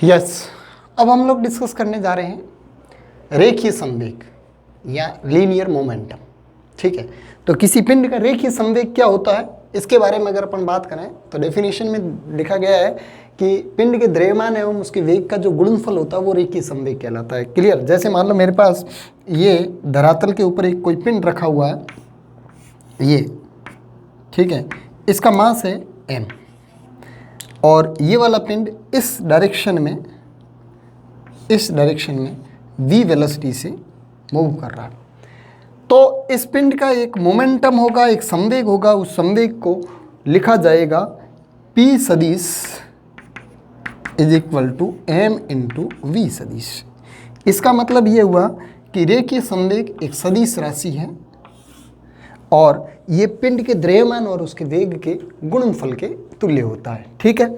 Yes, अब हम लोग डिस्कस करने जा रहे हैं रेखीय संवेग या लीनियर मोमेंटम। ठीक है, तो किसी पिंड का रेखीय संवेग क्या होता है इसके बारे में अगर अपन बात करें तो डेफिनेशन में लिखा गया है कि पिंड के द्रव्यमान एवं उसके वेग का जो गुणनफल होता है वो रेखीय संवेग कहलाता है। क्लियर? जैसे मान लो मेरे पास ये धरातल के ऊपर एक कोई पिंड रखा हुआ है, ये ठीक है, इसका मास है m और ये वाला पिंड इस डायरेक्शन में v वेलोसिटी से मूव कर रहा है, तो इस पिंड का एक मोमेंटम होगा, एक संवेग होगा। उस संवेग को लिखा जाएगा p सदिश is equal to m into v सदिश। इसका मतलब ये हुआ कि रेखीय संवेग एक सदिश राशि है और ये पिंड के द्रव्यमान और उसके वेग के गुणनफल के तुल्य होता है। ठीक है,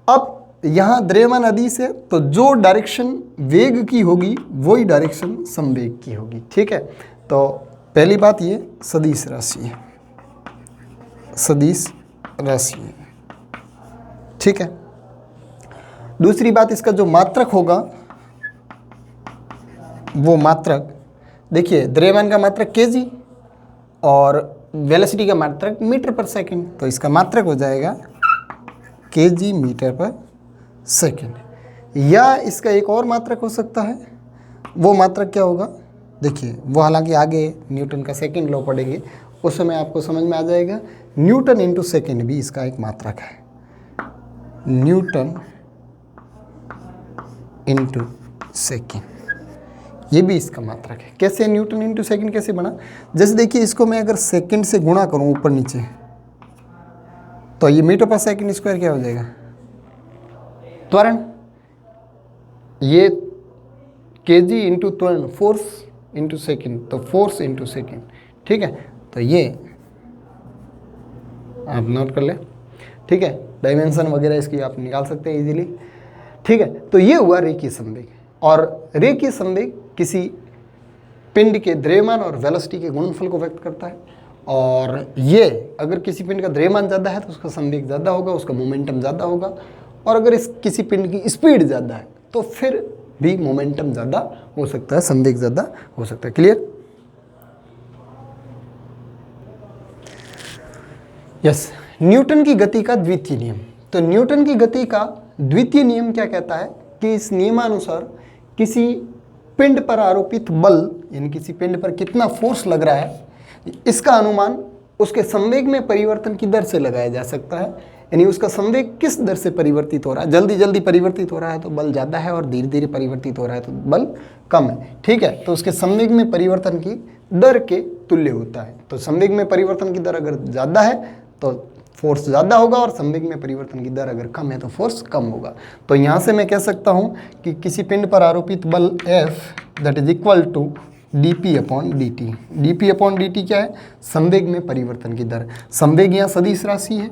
अब यहाँ द्रव्यमान अदिश है तो जो डायरेक्शन वेग की होगी वही डायरेक्शन संवेग की होगी। ठीक है, तो पहली बात ये सदिश राशि है, सदिश राशि है। ठीक है, दूसरी बात इसका जो मात्रक होगा वो मात्रक, देखिए द्रव्यमान का मात्रक केजी और वेलोसिटी का मात्रक मीटर पर सेकंड, तो इसका मात्रक हो जाएगा केजी मीटर पर सेकंड। या इसका एक और मात्रक हो सकता है, वो मात्रक क्या होगा, देखिए वो हालांकि आगे न्यूटन का सेकंड लॉ पढ़ेंगे उस समय आपको समझ में आ जाएगा। न्यूटन इंटू सेकंड भी इसका एक मात्रक है, न्यूटन इंटू सेकंड, ये भी इसका मात्रक है। कैसे न्यूटन इंटू सेकंड कैसे बना, जैसे देखिए इसको मैं अगर सेकंड से गुणा करूं ऊपर नीचे तो ये मीटर पर सेकंड स्क्वायर क्या हो जाएगा, त्वरण। ये केजी इंटू त्वरण, फोर्स इंटू सेकंड, तो फोर्स इंटू सेकंड। ठीक है, तो ये आप नोट कर ले। ठीक है, डायमेंशन वगैरह इसकी आप निकाल सकते हैं इजीली। ठीक है, तो ये हुआ रेखीय संवेग। और रेखीय संवेग किसी पिंड के द्रव्यमान और वेलोसिटी के गुणनफल को व्यक्त करता है। और ये अगर किसी पिंड का द्रव्यमान ज़्यादा है तो उसका संवेग ज़्यादा होगा, उसका मोमेंटम ज़्यादा होगा। और अगर किसी पिंड की स्पीड ज़्यादा है तो फिर भी मोमेंटम ज़्यादा हो सकता है, संवेग ज़्यादा हो सकता है। क्लियर? यस, न्यूटन की गति का द्वितीय नियम। तो न्यूटन की गति का द्वितीय नियम क्या कहता है कि इस नियमानुसार किसी पिंड पर आरोपित बल, यानी किसी पिंड पर कितना फोर्स लग रहा है, इसका अनुमान उसके संवेग में परिवर्तन की दर से लगाया जा सकता है। यानी उसका संवेग किस दर से परिवर्तित हो रहा है, जल्दी जल्दी परिवर्तित हो रहा है तो बल ज़्यादा है और धीरे धीरे परिवर्तित हो रहा है तो बल कम है। ठीक है, तो उसके संवेग में परिवर्तन की दर के तुल्य होता है। तो संवेग में परिवर्तन की दर अगर ज़्यादा है तो फोर्स ज़्यादा होगा और संवेग में परिवर्तन की दर अगर कम है तो फोर्स कम होगा। तो यहाँ से मैं कह सकता हूँ कि किसी पिंड पर आरोपित बल F that is equal to dp upon dt। dp upon dt क्या है, संवेग में परिवर्तन की दर। संवेग यहाँ सदिश राशि है,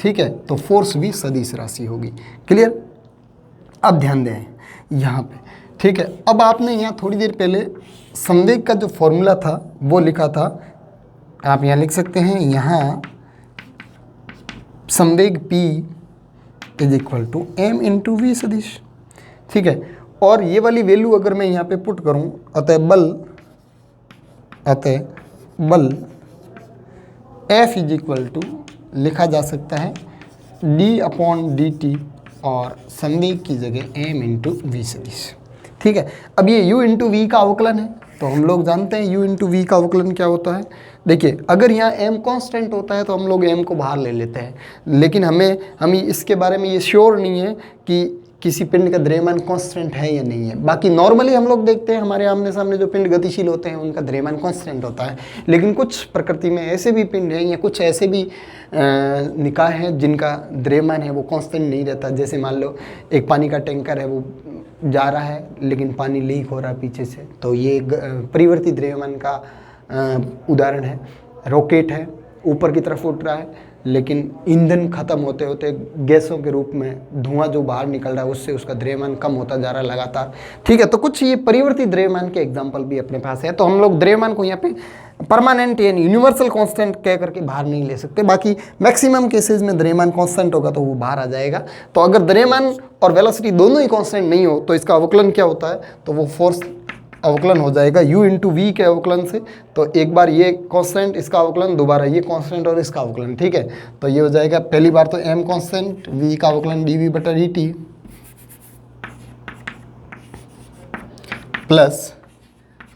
ठीक है, तो फोर्स भी सदिश राशि होगी। क्लियर? अब ध्यान दें यहाँ पे। ठीक है, अब आपने यहाँ थोड़ी देर पहले संवेग का जो फॉर्मूला था वो लिखा था, आप यहाँ लिख सकते हैं, यहाँ संवेग P is equal to m into v सदिश। ठीक है, और ये वाली वैल्यू अगर मैं यहाँ पे पुट करूँ, अतः बल F इज इक्वल टू लिखा जा सकता है d अपॉन डी टी और संवेग की जगह m इंटू वी सदिश। ठीक है, अब ये u इंटू वी का अवकलन है तो हम लोग जानते हैं u इंटू वी का अवकलन क्या होता है। देखिए अगर यहाँ m कांस्टेंट होता है तो हम लोग m को बाहर ले लेते हैं, लेकिन हम इसके बारे में ये श्योर नहीं है कि किसी पिंड का द्रव्यमान कांस्टेंट है या नहीं है। बाकी नॉर्मली हम लोग देखते हैं हमारे आमने सामने जो पिंड गतिशील होते हैं उनका द्रव्यमान कांस्टेंट होता है, लेकिन कुछ प्रकृति में ऐसे भी पिंड हैं या कुछ ऐसे भी निकाय हैं जिनका द्रव्यमान है वो कांस्टेंट नहीं रहता। जैसे मान लो एक पानी का टैंकर है, वो जा रहा है लेकिन पानी लीक हो रहा है पीछे से, तो ये परिवर्तित द्रव्यमान का उदाहरण है। रॉकेट है, ऊपर की तरफ उड़ रहा है लेकिन ईंधन खत्म होते होते गैसों के रूप में धुआं जो बाहर निकल रहा है उससे उसका द्रव्यमान कम होता जा रहा है लगातार। ठीक है, तो कुछ ये परिवर्तित द्रव्यमान के एग्जाम्पल भी अपने पास है। तो हम लोग द्रव्यमान को यहाँ पे परमानेंट यानी यूनिवर्सल कांस्टेंट कह करके बाहर नहीं ले सकते, बाकी मैक्सिमम केसेस में द्रव्यमान कांस्टेंट होगा तो वो बाहर आ जाएगा। तो अगर द्रव्यमान और वेलोसिटी दोनों ही कांस्टेंट नहीं हो तो इसका अवकलन क्या होता है, तो वो फोर्स अवकलन हो जाएगा u इंटू वी के अवकलन से। तो एक बार ये कांस्टेंट, इसका अवकलन, दोबारा ये कांस्टेंट और इसका अवकलन। ठीक है, तो ये हो जाएगा पहली बार तो m कांस्टेंट, v का अवकलन dv बटा dt प्लस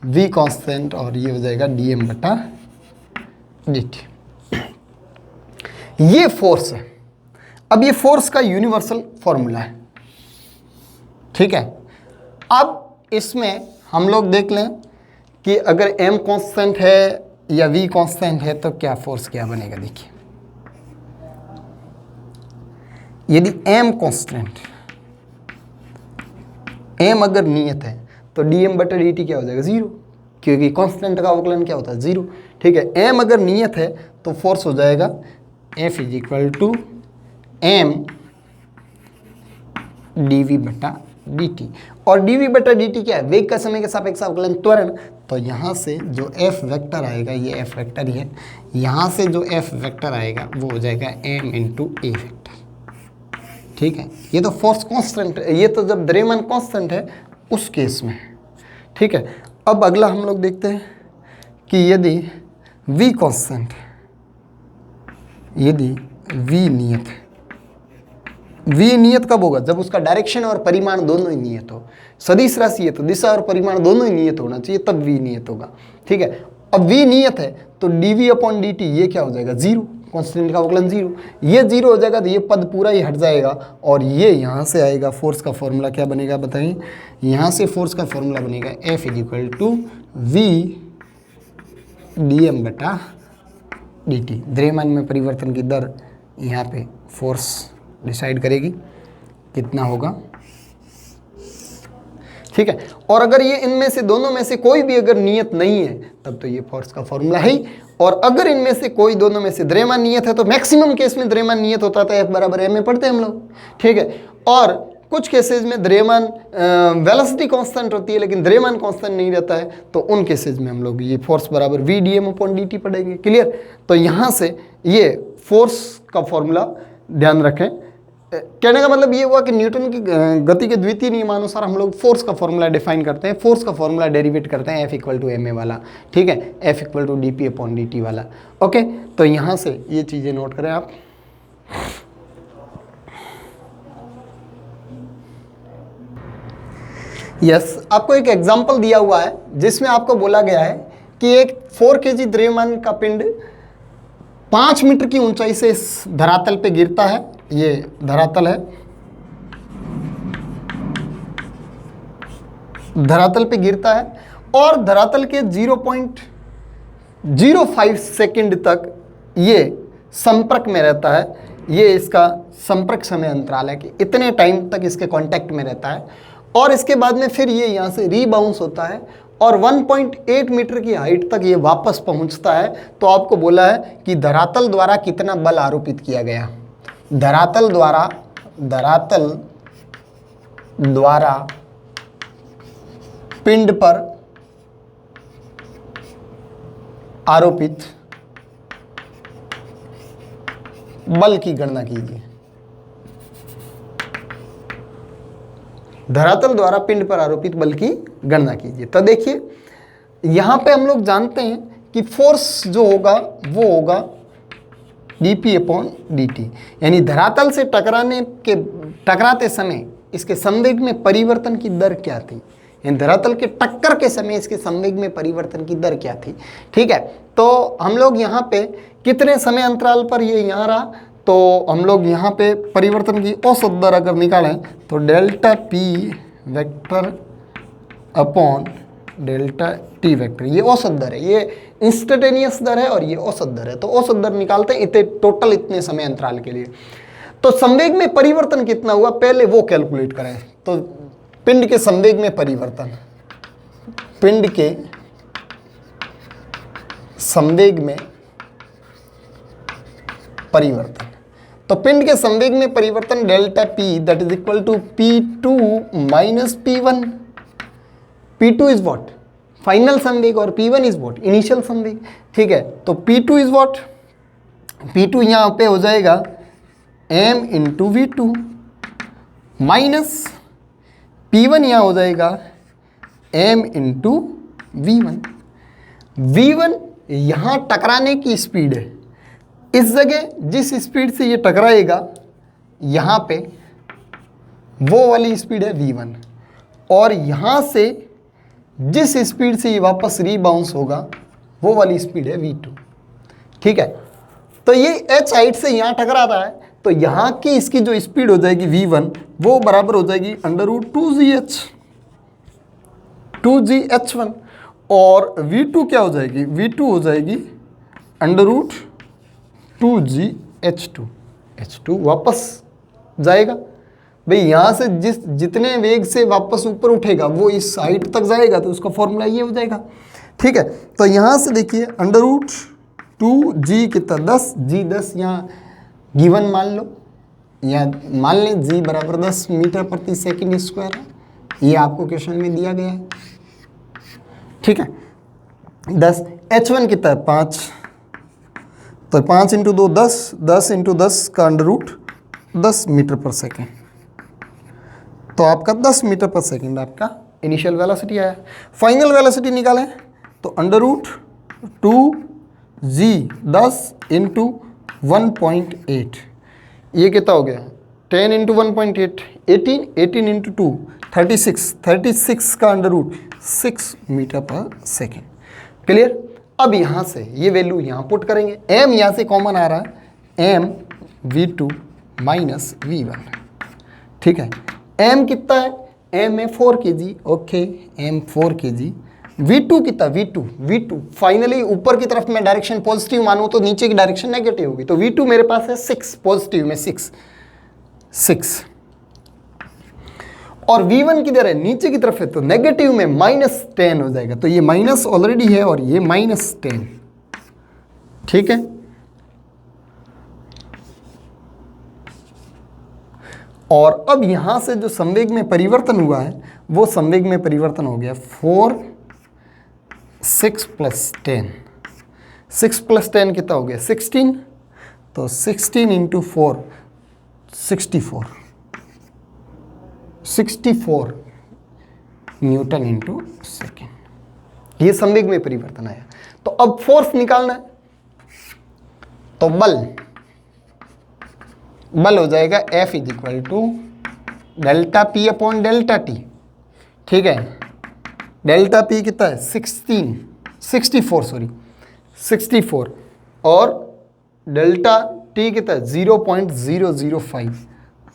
v कांस्टेंट और ये हो जाएगा dm बटा dt। ये फोर्स है। अब ये फोर्स का यूनिवर्सल फॉर्मूला है। ठीक है, अब इसमें हम लोग देख लें कि अगर m कांस्टेंट है या v कांस्टेंट है तो क्या फोर्स क्या बनेगा। देखिए, यदि m कांस्टेंट, m अगर नियत है तो dm बटा dt क्या हो जाएगा, 0, क्योंकि कांस्टेंट का अवकलन क्या होता है, 0। ठीक है, m अगर नियत है तो फोर्स हो जाएगा F is equal to m dv बटा dt। और dv बटा dt क्या है, वेग का समय के सापेक्ष अवकलन त्वरण। तो यहाँ से जो f वेक्टर आएगा, ये f वेक्टर ही है, यहाँ से जो f वेक्टर आएगा वो हो जाएगा m इंटू ए वेक्टर। ठीक है, ये तो फोर्स कांस्टेंट है, ये तो जब द्रव्यमान कांस्टेंट है उस केस में। ठीक है, अब अगला हम लोग देखते हैं कि यदि v कांस्टेंट, यदि v नियत है, v नियत कब होगा, जब उसका डायरेक्शन और परिमाण दोनों ही नियत हो। सदिश राशि है तो दिशा और परिमाण दोनों ही नियत होना चाहिए, तब v नियत होगा। ठीक है, अब v नियत है तो dv अपॉन dt ये क्या हो जाएगा, 0, कांस्टेंट का अवकलन 0। ये 0 हो जाएगा तो ये पद पूरा ही हट जाएगा और ये यहाँ से आएगा। फोर्स का फॉर्मूला क्या बनेगा बताइए, यहाँ से फोर्स का फॉर्मूला बनेगा F is equal to v dm बटा dt। द्रव्यमान में परिवर्तन की दर यहाँ पे फोर्स डिसाइड करेगी कितना होगा। ठीक है, और अगर ये इनमें से दोनों में से कोई भी अगर नियत नहीं है तब तो ये फोर्स का फॉर्मूला है ही। और अगर इनमें से कोई दोनों में से द्रव्यमान नियत है तो मैक्सिमम केस में द्रव्यमान नियत होता था, F बराबर m में पढ़ते हैं हम लोग। ठीक है, और कुछ केसेज में द्रव्यमान वेलोसिटी कांस्टेंट होती है लेकिन द्रव्यमान कांस्टेंट नहीं रहता है, तो उन केसेज में हम लोग ये फोर्स बराबर v dm अपॉन dt पढ़ेंगे। क्लियर, तो यहाँ से ये फोर्स का फॉर्मूला ध्यान रखें। कहने का मतलब ये हुआ कि न्यूटन की गति के द्वितीय नियमानुसार हम लोग फोर्स का फॉर्मूला डिफाइन करते हैं, फोर्स का फॉर्मूला डेरिवेट करते हैं F equal to m a वाला। ठीक है, F equal to d p upon d t वाला। ओके, तो यहाँ से ये चीज़ें नोट करें आप। यस, आपको एक एग्जाम्पल दिया हुआ है जिसमें आपको बोला गया है कि एक 4 kg द्रव्यमान का पिंड 5 मीटर की ऊंचाई से इस धरातल पे गिरता है। ये धरातल है, धरातल पे गिरता है और धरातल के 0.05 सेकंड तक ये संपर्क में रहता है। ये इसका संपर्क समय अंतराल है कि इतने टाइम तक इसके कांटेक्ट में रहता है और इसके बाद में फिर ये यहाँ से रीबाउंस होता है और 1.8 मीटर की हाइट तक ये वापस पहुँचता है। तो आपको बोला है कि धरातल द्वारा कितना बल आरोपित किया गया। धरातल द्वारा पिंड पर आरोपित बल की गणना कीजिए। धरातल द्वारा पिंड पर आरोपित बल की गणना कीजिए। तो देखिए, यहां पे हम लोग जानते हैं कि फोर्स जो होगा वो होगा dp अपॉन dt, यानी धरातल से टकराते समय इसके संवेग में परिवर्तन की दर क्या थी, यानी धरातल के टक्कर के समय इसके संवेग में परिवर्तन की दर क्या थी। ठीक है, तो हम लोग यहाँ पे कितने समय अंतराल पर ये यहाँ रहा, तो हम लोग यहाँ पे परिवर्तन की औसत दर अगर निकालें तो delta p vector upon delta t vector, ये औसत दर है, ये इंस्टेंटेनियस दर है और ये औसत दर है। तो औसत दर निकालते हैं इतने टोटल इतने समय अंतराल के लिए। तो संवेग में परिवर्तन कितना हुआ पहले वो कैलकुलेट करें। तो पिंड के संवेग में परिवर्तन, पिंड के संवेग में परिवर्तन। तो पिंड के संवेग में परिवर्तन delta p that is equal to P2 minus P1। P2 is what, final संवेग, और P1 इज व्हाट, इनिशियल संवेग। ठीक है, तो P2 इज व्हाट, P2 यहाँ पे हो जाएगा m into V2 minus P1 यहाँ हो जाएगा m इंटू V1। V1 यहाँ टकराने की स्पीड है, इस जगह जिस स्पीड से ये टकराएगा यहाँ पे वो वाली स्पीड है V1, और यहाँ से जिस स्पीड से ये वापस रीबाउंस होगा वो वाली स्पीड है V2। ठीक है, तो ये H हाइट से यहाँ टकरा रहा है, तो यहाँ की इसकी जो स्पीड हो जाएगी V1 वो बराबर हो जाएगी √2gh1, और V2 क्या हो जाएगी, V2 हो जाएगी √2gh2। H2 वापस जाएगा भाई, यहाँ से जितने वेग से वापस ऊपर उठेगा वो इस हाइट तक जाएगा, तो उसका फॉर्मूला ये हो जाएगा। ठीक है, तो यहाँ से देखिए √2g कितना 10, g 10 यहाँ गिवन मान लो, या मान लें g बराबर 10 मीटर प्रति सेकंड स्क्वायर है, ये आपको क्वेश्चन में दिया गया है। ठीक है, 10, h1 कितना है 5, तो 5 इंटू 2 10, 10 इंटू 10 का √10 मीटर पर सेकेंड, तो आपका 10 मीटर पर सेकेंड आपका इनिशियल वेलोसिटी आया। फाइनल वेलोसिटी निकालें तो √2g 10 इंटू 1.8, ये कितना हो गया 10 इंटू 1.8 18, 18 इंटू 2 36, 36 का √6 मीटर पर सेकेंड। क्लियर। अब यहाँ से ये वैल्यू यहाँ पुट करेंगे, m यहाँ से कॉमन आ रहा है, m v2 माइनस v1। ठीक है, m कितना है, m है 4 kg, okay m 4 kg। v2 कितना, v2 फाइनली ऊपर की तरफ मैं डायरेक्शन पॉजिटिव मानूं तो नीचे की डायरेक्शन नेगेटिव होगी, तो v2 मेरे पास है 6, पॉजिटिव में 6, और v1 किधर है, नीचे की तरफ है, तो नेगेटिव में -10 हो जाएगा, तो ये माइनस ऑलरेडी है और ये -10। ठीक है, और अब यहां से जो संवेग में परिवर्तन हुआ है वो संवेग में परिवर्तन हो गया 4 6 + 10, 6 + 10 कितना हो गया 16, तो 16 इंटू 4 64 न्यूटन इंटू सेकेंड, ये संवेग में परिवर्तन आया। तो अब फोर्स निकालना है, तो बल हो जाएगा F = delta P upon delta T। ठीक है, डेल्टा P कितना है 64 और डेल्टा T कितना है 0.005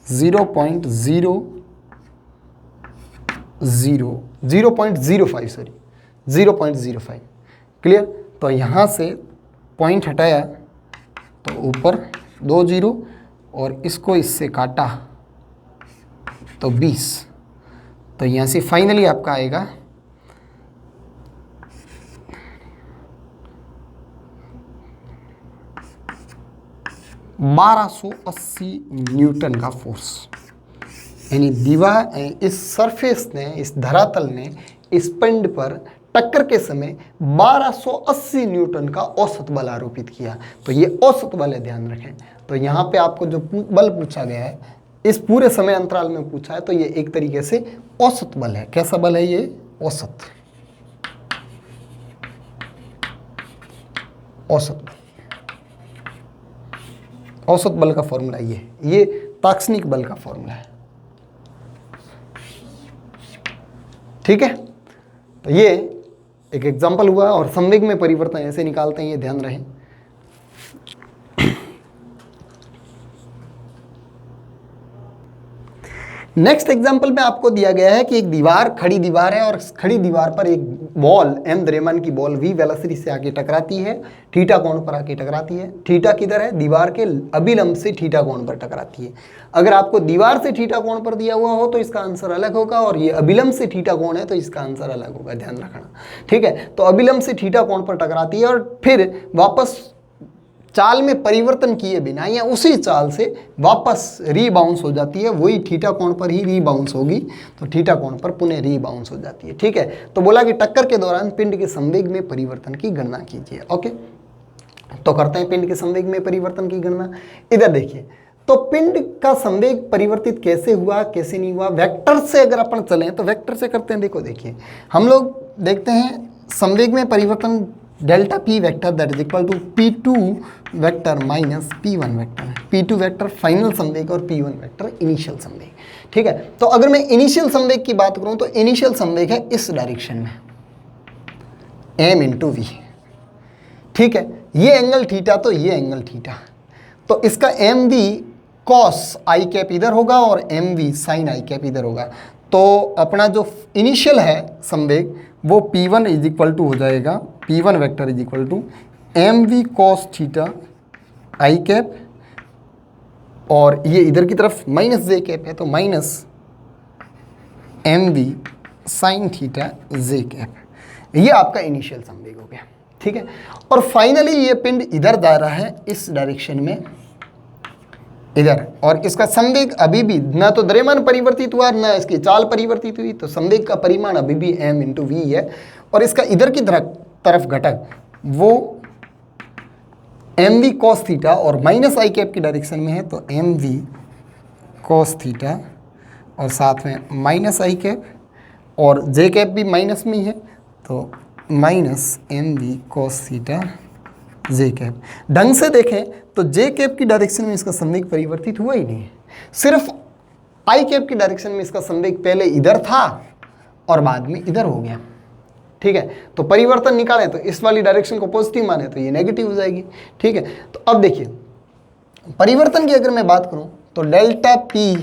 0.05। क्लियर। तो यहाँ से पॉइंट हटाया तो ऊपर 2 0 और इसको इससे काटा तो 20, तो यहाँ से फाइनली आपका आएगा 1280 न्यूटन का फोर्स, यानी दीवार इस सरफेस ने, इस धरातल ने इस पिंड पर टक्कर के समय 1280 न्यूटन का औसत बल आरोपित किया। तो ये औसत बल है, ध्यान रखें। तो यहाँ पे आपको जो बल पूछा गया है इस पूरे समय अंतराल में पूछा है, तो ये एक तरीके से औसत बल है। कैसा बल है ये, औसत बल। औसत बल का फॉर्मूला ये तात्क्षणिक बल का फॉर्मूला है। ठीक है, तो ये एक एग्जांपल हुआ और संवेग में परिवर्तन ऐसे निकालते हैं, ये ध्यान रहे। नेक्स्ट एग्जांपल में आपको दिया गया है कि एक खड़ी दीवार है और खड़ी दीवार पर एक बॉल m द्रव्यमान की बॉल v वेलोसिटी से आके टकराती है, थीटा कोण पर आके टकराती है। थीटा किधर है, दीवार के अभिलंब से थीटा कोण पर टकराती है। अगर आपको दीवार से थीटा कोण पर दिया हुआ हो तो इसका आंसर अलग होगा, और ये अभिलंब से थीटा कोण है तो इसका आंसर अलग होगा, ध्यान रखना। ठीक है, तो अभिलंब से थीटा कोण पर टकराती है और फिर वापस चाल में परिवर्तन किए बिना या उसी चाल से वापस रीबाउंस हो जाती है, वही थीटा कोण पर ही रीबाउंस होगी, तो थीटा कोण पर पुनः रीबाउंस हो जाती है। ठीक है, तो बोला कि टक्कर के दौरान पिंड के संवेग में परिवर्तन की गणना कीजिए। ओके, तो करते हैं पिंड के संवेग में परिवर्तन की गणना। इधर देखिए, तो पिंड का संवेग परिवर्तित कैसे हुआ, कैसे नहीं हुआ, वेक्टर से अगर अपन चलें तो वेक्टर से करते हैं। देखो देखिए, हम लोग देखते हैं संवेग में परिवर्तन delta p vector that is equal to P2 vector minus P1 vector. P2 vector final संवेग और P1 वेक्टर इनिशियल संवेग। ठीक है, तो अगर मैं इनिशियल संवेग की बात करूं तो इनिशियल संवेग है इस डायरेक्शन में m इंटू वी। ठीक है, ये एंगल थीटा तो ये एंगल थीटा, तो इसका m we cos i cap इधर होगा और m v sine i cap इधर होगा। तो अपना जो इनिशियल है संवेग वो P1 इज इक्वल टू हो जाएगा, P1 vector is equal to m we cos theta I cap, और ये इधर की तरफ माइनस जे कैप है तो minus M v sine theta जे कैप। ये आपका इनिशियल संवेग हो गया। ठीक है, और फाइनली ये पिंड इधर जा रहा है इस डायरेक्शन में इधर, और इसका संवेग अभी भी ना तो द्रव्यमान परिवर्तित हुआ ना इसकी चाल परिवर्तित हुई, तो संवेग का परिमाण अभी भी m इंटू वी है। और इसका इधर की तरफ घटक वो एम वी कॉस थीटा और माइनस आई कैप की डायरेक्शन में है, तो एम वी कॉस थीटा और साथ में माइनस आई कैप, और जे कैप भी माइनस में ही है तो minus M we cos theta J cap. ढंग से देखें तो जे कैप की डायरेक्शन में इसका संवेग परिवर्तित हुआ ही नहीं है, सिर्फ आई कैप की डायरेक्शन में इसका संवेग पहले इधर था और बाद में इधर हो गया। ठीक है, तो परिवर्तन निकालें तो इस वाली डायरेक्शन को पॉजिटिव माने तो ये नेगेटिव हो जाएगी। ठीक है, तो अब देखिए परिवर्तन की अगर मैं बात करूं तो delta p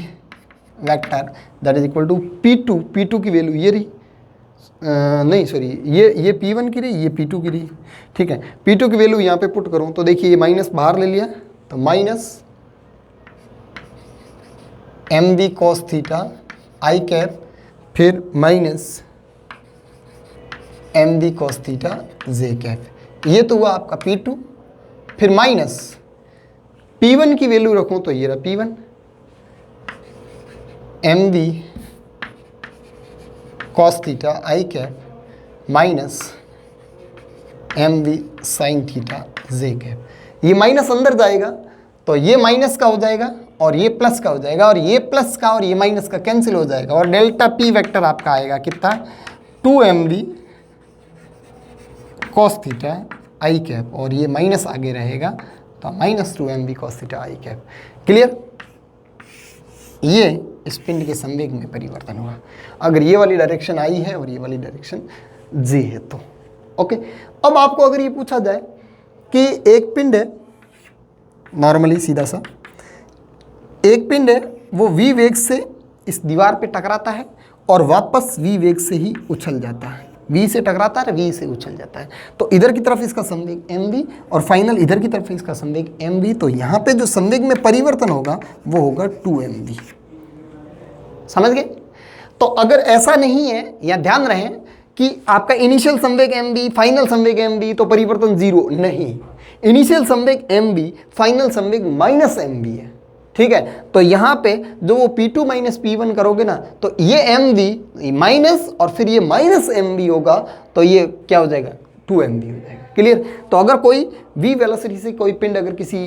vector that is equal to P2 की वैल्यू ये रही, नहीं सॉरी ये P1 की रही, ये P2 की रही। ठीक है, P2 की वैल्यू यहाँ पे पुट करूँ तो देखिए ये माइनस बाहर ले लिया तो minus M we cos theta I cap, फिर minus M we cos theta J cap. ये तो हुआ आपका P2, फिर माइनस P1 की वैल्यू रखूँ तो ये रहा P1 m we cos theta I cap minus M v sine theta J cap. ये माइनस अंदर जाएगा तो ये माइनस का हो जाएगा और ये प्लस का हो जाएगा, और ये प्लस का और ये माइनस का कैंसिल हो जाएगा, और डेल्टा पी वेक्टर आपका आएगा कितना 2mv कॉस थीटा आई कैप, और ये माइनस आगे रहेगा तो माइनस 2mv कॉस थीटा आई कैप। क्लियर? ये इस पिंड के संवेग में परिवर्तन हुआ अगर ये वाली डायरेक्शन आई है और ये वाली डायरेक्शन जे है तो। ओके, अब आपको अगर ये पूछा जाए कि एक पिंड है, नॉर्मली सीधा सा एक पिंड है, वो v वेग से इस दीवार पे टकराता है और वापस v वेग से ही उछल जाता है, v से टकराता है v से उछल जाता है, तो इधर की तरफ इसका संवेग mv और फाइनल इधर की तरफ इसका संवेग mv, तो यहाँ पे जो संवेग में परिवर्तन होगा वो होगा 2mv। समझ गए? तो अगर ऐसा नहीं है, या ध्यान रहे कि आपका इनिशियल संवेग mv फाइनल संवेग mv तो परिवर्तन जीरो नहीं, इनिशियल संवेग mv फाइनल संवेग माइनस mv है। ठीक है, तो यहाँ पे जो वो P2 माइनस P1 करोगे ना तो ये mv माइनस और फिर ये माइनस mv होगा, तो ये क्या हो जाएगा 2mv हो जाएगा। क्लियर? तो अगर कोई v वेलोसिटी से कोई पिंड अगर किसी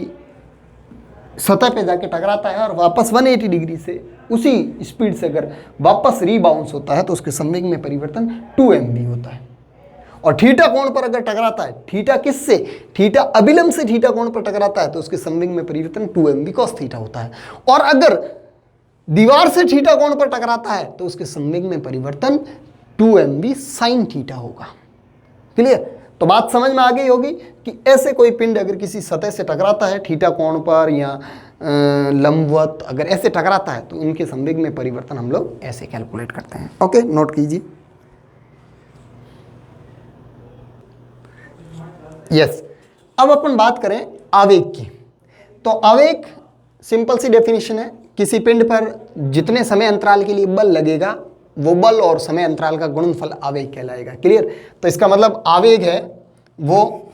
सतह पे जाके टकराता है और वापस 180 डिग्री से उसी स्पीड से अगर वापस रीबाउंस होता है तो उसके संवेग में परिवर्तन 2mv होता है। और थीटा कोण पर अगर टकराता है, थीटा किससे? थीटा अभिलंब से थीटा कोण पर टकराता है तो उसके संवेग में परिवर्तन 2mv cos थीटा होता है। और अगर दीवार से थीटा कोण पर टकराता है तो उसके संवेग में परिवर्तन 2mv sin थीटा होगा। क्लियर? तो बात समझ में आ गई होगी कि ऐसे कोई पिंड अगर किसी सतह से टकराता है थीटा कोण पर या लंबवत अगर ऐसे टकराता है तो उनके संवेग में परिवर्तन हम लोग ऐसे कैलकुलेट करते हैं। ओके, नोट कीजिए। यस, अब अपन बात करें आवेग की। तो आवेग सिंपल सी डेफिनेशन है, किसी पिंड पर जितने समय अंतराल के लिए बल लगेगा वो बल और समय अंतराल का गुणनफल आवेग कहलाएगा। क्लियर? तो इसका मतलब आवेग है वो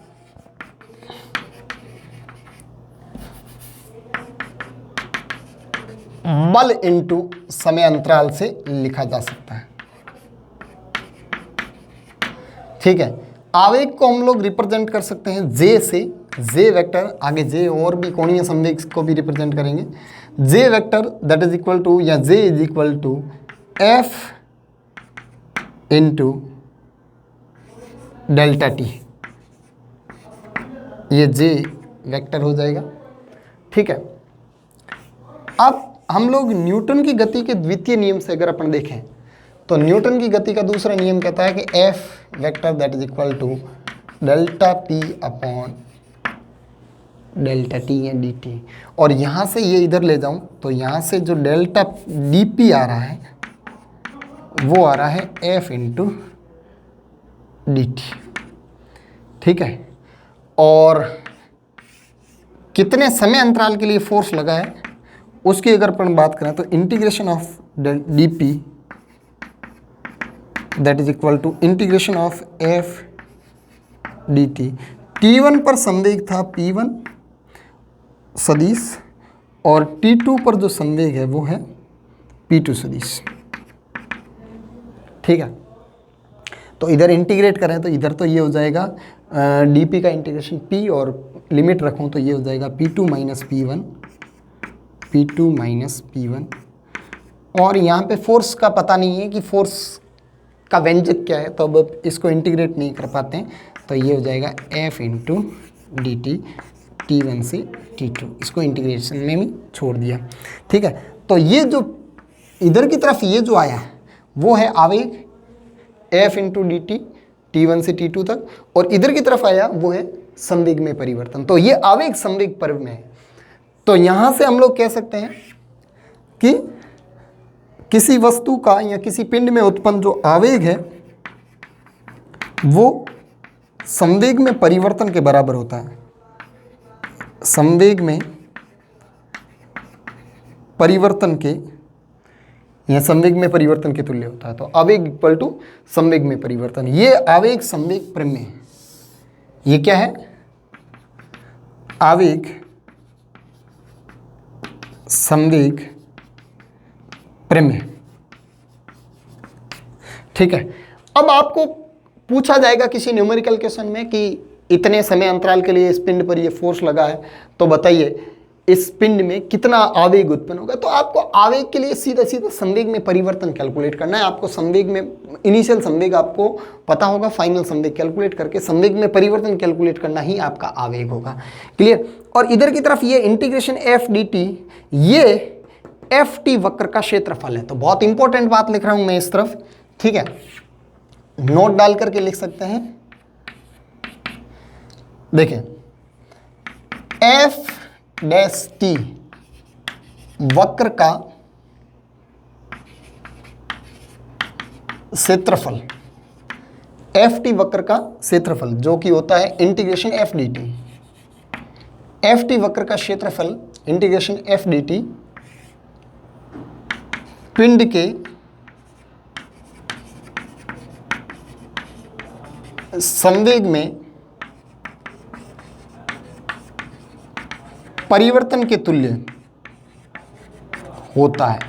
बल इंटू समय अंतराल से लिखा जा सकता है। ठीक है, आवेग को हम लोग रिप्रेजेंट कर सकते हैं जे से, जे वेक्टर, आगे जे और भी कोणीय संवेग को भी रिप्रेजेंट करेंगे। J vector that is equal to, या J is equal to F into delta T, ये जे वेक्टर हो जाएगा। ठीक है, अब हम लोग न्यूटन की गति के द्वितीय नियम से अगर अपन देखें तो न्यूटन की गति का दूसरा नियम कहता है कि f vector that is equal to delta p upon delta t या डी टी, और यहाँ से ये इधर ले जाऊँ तो यहाँ से जो डेल्टा डी पी आ रहा है वो आ रहा है एफ इंटू डी टी। ठीक है, और कितने समय अंतराल के लिए फोर्स लगा है उसकी अगर अपन बात करें तो integration of d p that is equal to integration of f d t. T1 पर संवेग था P1 सदिश, और T2 पर जो संवेग है वो है P2 सदिश। ठीक है, तो इधर इंटीग्रेट करें तो इधर तो ये हो जाएगा dp का इंटीग्रेशन p, और लिमिट रखूं तो ये हो जाएगा P2 minus P1, P2 minus P1। और यहाँ पे फोर्स का पता नहीं है कि फोर्स का व्यंजक क्या है, तो अब इसको इंटीग्रेट नहीं कर पाते हैं, तो ये हो जाएगा f into D t, T1 से T2, इसको इंटीग्रेशन में भी छोड़ दिया। ठीक है, तो ये जो इधर की तरफ ये जो आया वो है आवेग f into D t, T1 से T2 तक, और इधर की तरफ आया वो है संवेग में परिवर्तन। तो ये आवेग संवेग पर्व में है। तो यहाँ से हम लोग कह सकते हैं कि किसी वस्तु का या किसी पिंड में उत्पन्न जो आवेग है वो संवेग में परिवर्तन के बराबर होता है, संवेग में परिवर्तन के या संवेग में परिवर्तन के तुल्य होता है। तो आवेग इक्वल टू संवेग में परिवर्तन, ये आवेग संवेग प्रमेय है। ये क्या है? आवेग संवेग प्रमेय। ठीक है, अब आपको पूछा जाएगा किसी न्यूमेरिकल क्वेश्चन में कि इतने समय अंतराल के लिए इस पिंड पर ये फोर्स लगा है, तो बताइए इस पिंड में कितना आवेग उत्पन्न होगा। तो आपको आवेग के लिए सीधा सीधा संवेग में परिवर्तन कैलकुलेट करना है। आपको संवेग में इनिशियल संवेग आपको पता होगा, फाइनल संवेग कैलकुलेट करके संवेग में परिवर्तन कैलकुलेट करना ही आपका आवेग होगा। क्लियर? और इधर की तरफ ये इंटीग्रेशन एफ डी टी, ये एफ टी वक्र का क्षेत्रफल है। तो बहुत इंपॉर्टेंट बात लिख रहा हूं मैं इस तरफ। ठीक है, नोट डाल करके लिख सकते हैं। देखें, एफ डैश टी वक्र का क्षेत्रफल, एफ टी वक्र का क्षेत्रफल जो कि होता है integration F d T. F t वक्र का क्षेत्रफल इंटीग्रेशन एफ डी टी पिंड के संवेग में परिवर्तन के तुल्य होता है।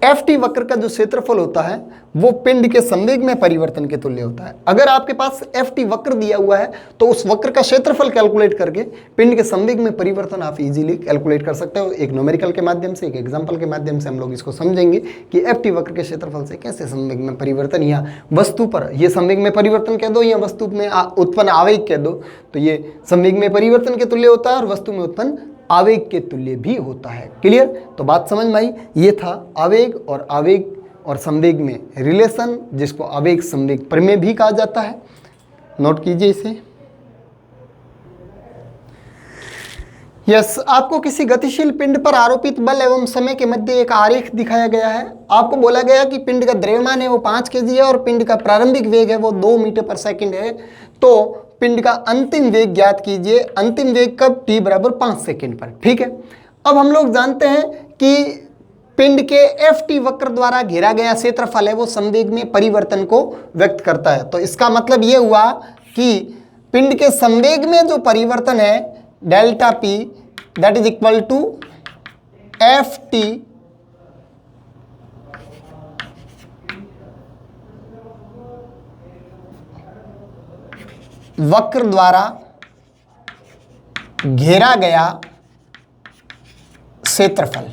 एफ टी वक्र का जो क्षेत्रफल होता है वो पिंड के संवेग में परिवर्तन के तुल्य होता है। अगर आपके पास एफ टी वक्र दिया हुआ है तो उस वक्र का क्षेत्रफल कैलकुलेट करके पिंड के संवेग में परिवर्तन आप इजीली कैलकुलेट कर सकते हो। एक न्यूमेरिकल के माध्यम से, एक एग्जांपल के माध्यम से हम लोग इसको समझेंगे कि एफ टी वक्र के क्षेत्रफल से कैसे संवेग में परिवर्तन, या वस्तु पर ये संवेग में परिवर्तन कह दो या वस्तु में उत्पन्न आवेग कह दो, तो ये संवेग में परिवर्तन के तुल्य होता है और वस्तु में उत्पन्न आवेग के तुल्य भी होता है। क्लियर? तो बात समझ में आई। ये था आवेग और संवेग में रिलेशन, जिसको आवेग संवेग प्रमेय भी कहा जाता है। नोट कीजिए इसे। यस, आपको किसी गतिशील पिंड पर आरोपित बल एवं समय के मध्य एक आरेख दिखाया गया है। आपको बोला गया कि पिंड का द्रव्यमान है वो 5 kg है और पिंड का प्रारंभिक वेग है वो 2 मीटर पर सेकंड है। तो पिंड का अंतिम वेग ज्ञात कीजिए। अंतिम वेग कब? t बराबर 5 सेकंड पर। ठीक है, अब हम लोग जानते हैं कि पिंड के एफ टी वक्र द्वारा घेरा गया क्षेत्रफल है वो संवेग में परिवर्तन को व्यक्त करता है। तो इसका मतलब ये हुआ कि पिंड के संवेग में जो परिवर्तन है delta p that is equal to f t वक्र द्वारा घेरा गया क्षेत्रफल।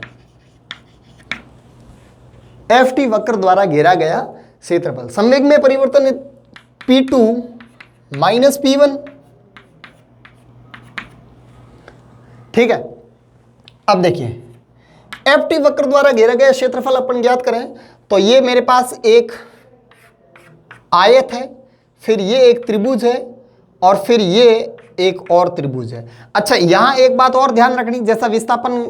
एफ टी वक्र द्वारा घेरा गया क्षेत्रफल। संवेग में परिवर्तन P2 माइनस P1। ठीक है, अब देखिए एफ टी वक्र द्वारा घेरा गया क्षेत्रफल अपन ज्ञात करें तो ये मेरे पास एक आयत है, फिर ये एक त्रिभुज है और फिर ये एक और त्रिभुज है। अच्छा, यहां एक बात और ध्यान रखनी, जैसा विस्थापन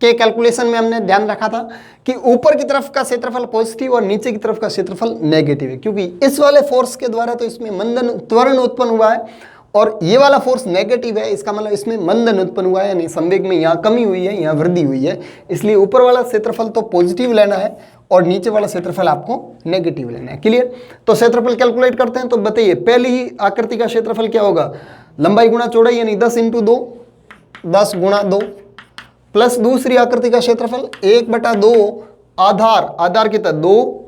के कैलकुलेशन में हमने ध्यान रखा था कि ऊपर की तरफ का क्षेत्रफल पॉजिटिव और नीचे की तरफ का क्षेत्रफल नेगेटिव है, क्योंकि इस वाले फोर्स के द्वारा तो इसमें मंदन त्वरण उत्पन्न हुआ है और ये वाला फोर्स नेगेटिव है, इसका मतलब इसमें मंदन उत्पन्न हुआ है, यानी संवेग में यहाँ कमी हुई है, यहाँ वृद्धि हुई है। इसलिए ऊपर वाला क्षेत्रफल तो पॉजिटिव लेना है और नीचे वाला क्षेत्रफल आपको नेगेटिव लेना है। क्लियर? तो क्षेत्रफल कैलकुलेट करते हैं। तो बताइए पहली ही आकृति का क्षेत्रफल क्या होगा? लंबाई गुणा चौड़ाई, यानी 10 × 2, 10 × 2, प्लस दूसरी आकृति का क्षेत्रफल 1/2 आधार, आधार कितना 2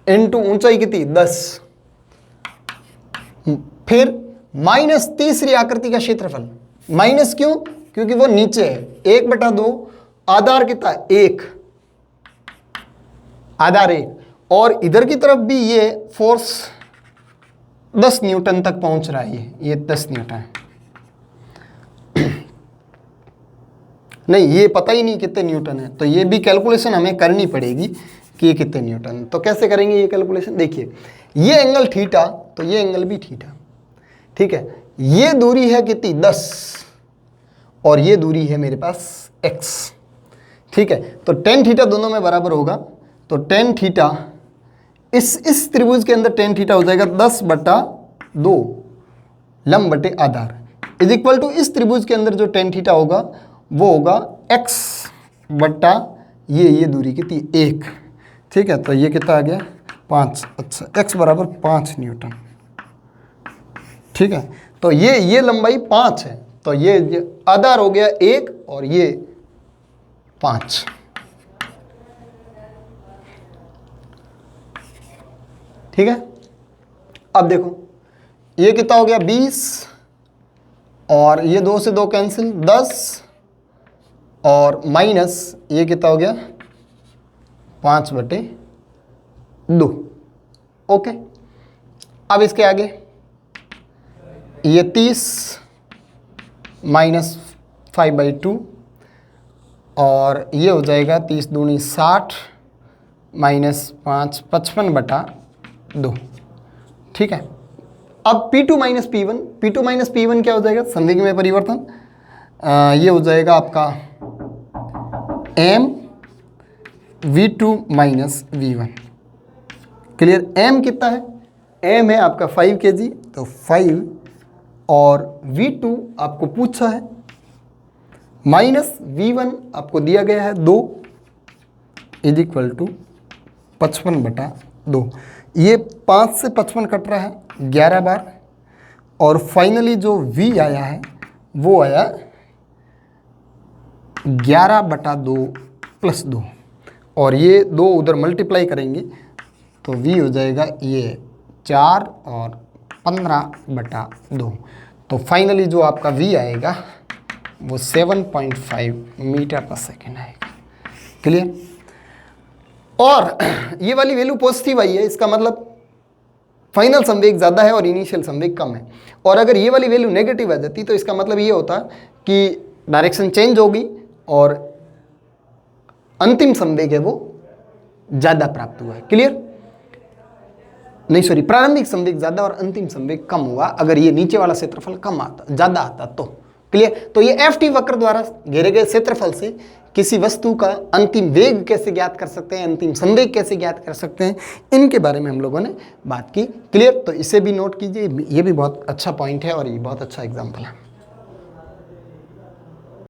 इंटू ऊंचाई कितनी 10, फिर माइनस तीसरी आकृति का क्षेत्रफल। माइनस क्यों? क्योंकि वो नीचे है। 1/2 आधार कितना 1, आधार 1, और इधर की तरफ भी ये फोर्स 10 न्यूटन तक पहुंच रहा है। ये 10 न्यूटन है। नहीं, ये पता ही नहीं कितने न्यूटन है, तो ये भी कैलकुलेशन हमें करनी पड़ेगी कि ये कितने न्यूटन। तो कैसे करेंगे ये कैलकुलेशन? देखिए ये एंगल थीटा, तो ये एंगल भी थीटा। ठीक है, ये दूरी है कितनी 10 और ये दूरी है मेरे पास x। ठीक है, तो tan थीटा दोनों में बराबर होगा, तो tan थीटा इस त्रिभुज के अंदर tan थीटा हो जाएगा 10/2 लंब बटे आधार, इज इक्वल टू इस त्रिभुज के अंदर जो tan थीटा होगा वो होगा x बट्टा ये दूरी कितनी 1। ठीक है, तो ये कितना आ गया 5। अच्छा, x बराबर 5 न्यूटन। ठीक है, तो ये लंबाई 5 है, तो ये आधार हो गया 1 और ये 5। ठीक है, अब देखो ये कितना हो गया 20 और ये 2 से 2 कैंसिल 10 और माइनस ये कितना हो गया 5/2। ओके, अब इसके आगे ये 30 माइनस 5/2 और ये हो जाएगा 30 दूनी 60 माइनस 5 55/2। ठीक है, अब P2 minus P1, P2 minus P1 क्या हो जाएगा? संवेग में परिवर्तन। ये हो जाएगा आपका m V2 minus V1। Clear? m कितना है? m है आपका 5 kg, तो 5 और V2 आपको पूछा है, माइनस V1 आपको दिया गया है 2, इज इक्वल टू 55/2। ये 5 से 55 कट रहा है 11 बार, और फाइनली जो V आया है वो आया 11/2 + 2, और ये 2 उधर मल्टीप्लाई करेंगे तो V हो जाएगा ये 4 और 15/2। तो फाइनली जो आपका V आएगा वो 7.5 मीटर/सेकेंड आएगा। क्लियर? और ये वाली वैल्यू पॉजिटिव आई है, इसका मतलब फाइनल संवेग ज़्यादा है और इनिशियल संवेग कम है। और अगर ये वाली वैल्यू नेगेटिव आ जाती तो इसका मतलब ये होता कि डायरेक्शन चेंज होगी और अंतिम संवेग है वो ज़्यादा प्राप्त हुआ है। क्लियर? नहीं सॉरी, प्रारंभिक संवेग ज़्यादा और अंतिम संवेग कम हुआ अगर ये नीचे वाला क्षेत्रफल कम आता, ज़्यादा आता तो। क्लियर? तो ये एफ टी वक्र द्वारा घेरे गए क्षेत्रफल से किसी वस्तु का अंतिम वेग कैसे ज्ञात कर सकते हैं, अंतिम संवेग कैसे ज्ञात कर सकते हैं, इनके बारे में हम लोगों ने बात की। क्लियर? तो इसे भी नोट कीजिए, ये भी बहुत अच्छा पॉइंट है और ये बहुत अच्छा एग्जाम्पल है।